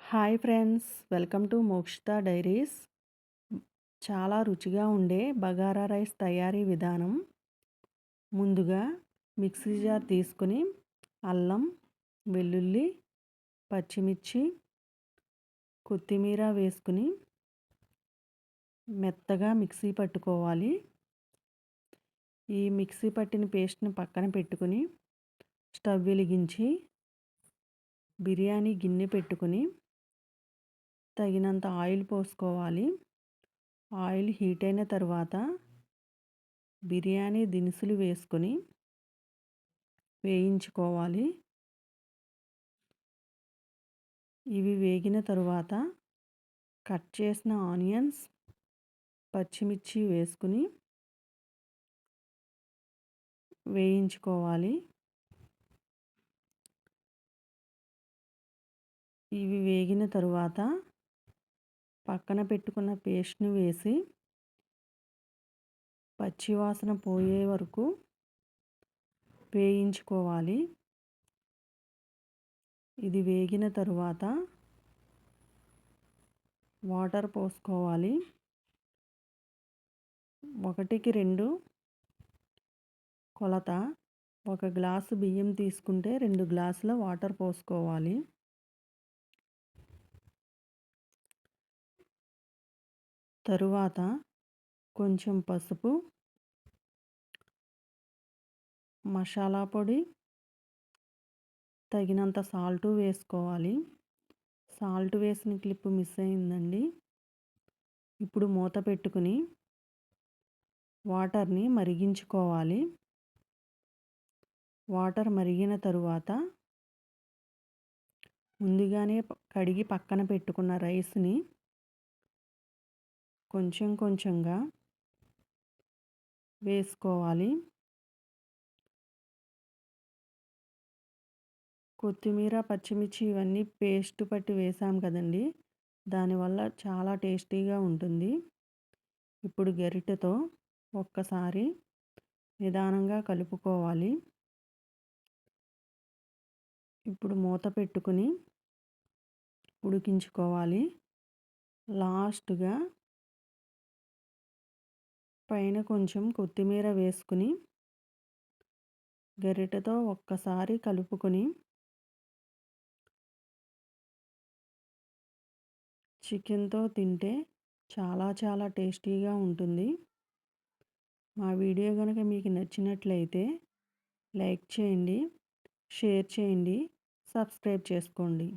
Hi friends, welcome to Mokshita diaries. చాలా రుచిగా ఉండే బగారా రైస్ తయారీ విధానం. ముందుగా మిక్సీ జార్ తీసుకుని అల్లం, వెల్లుల్లి, పచ్చిమిర్చి, కొత్తిమీర వేసుకుని మెత్తగా మిక్సీ పట్టుకోవాలి. ఈ మిక్సీ పట్టిన పేస్ట్ని పక్కన పెట్టుకుని స్టవ్ వెలిగించి బిర్యానీ గిన్నె పెట్టుకుని తగినంత ఆయిల్ పోసుకోవాలి. ఆయిల్ హీట్ అయిన తర్వాత బిర్యానీ దినుసులు వేసుకొని వేయించుకోవాలి. ఇవి వేగిన తరువాత కట్ చేసిన ఆనియన్స్, పచ్చిమిర్చి వేసుకుని వేయించుకోవాలి. ఇవి వేగిన తరువాత పక్కన పెట్టుకున్న పేస్ట్ని వేసి పచ్చివాసన పోయే వరకు వేయించుకోవాలి. ఇది వేగిన తరువాత వాటర్ పోసుకోవాలి. 1కి 2 కొలత. 1 గ్లాసు బియ్యం తీసుకుంటే 2 గ్లాసుల వాటర్ పోసుకోవాలి. తరువాత కొంచెం పసుపు, మసాలా పొడి, తగినంత సాల్టు వేసుకోవాలి. సాల్ట్ వేసిన క్లిప్ మిస్ అయిందండి. ఇప్పుడు మూత పెట్టుకుని వాటర్ని మరిగించుకోవాలి. వాటర్ మరిగిన తరువాత ముందుగానే కడిగి పక్కన పెట్టుకున్న రైస్ని కొంచెం కొంచెంగా వేసుకోవాలి. కొత్తిమీర, పచ్చిమిర్చి ఇవన్నీ పేస్ట్ పట్టి వేసాం కదండి, దానివల్ల చాలా టేస్టీగా ఉంటుంది. ఇప్పుడు గరిటెతో ఒక్కసారి నిదానంగా కలుపుకోవాలి. ఇప్పుడు మూత పెట్టుకుని ఉడికించుకోవాలి. లాస్ట్గా పైన కొంచెం కొత్తిమీర వేసుకుని గరిటెతో ఒక్కసారి కలుపుకొని చికెన్తో తింటే చాలా టేస్టీగా ఉంటుంది. మా వీడియో కనుక మీకు నచ్చినట్లయితే లైక్ చేయండి, షేర్ చేయండి, సబ్స్క్రైబ్ చేసుకోండి.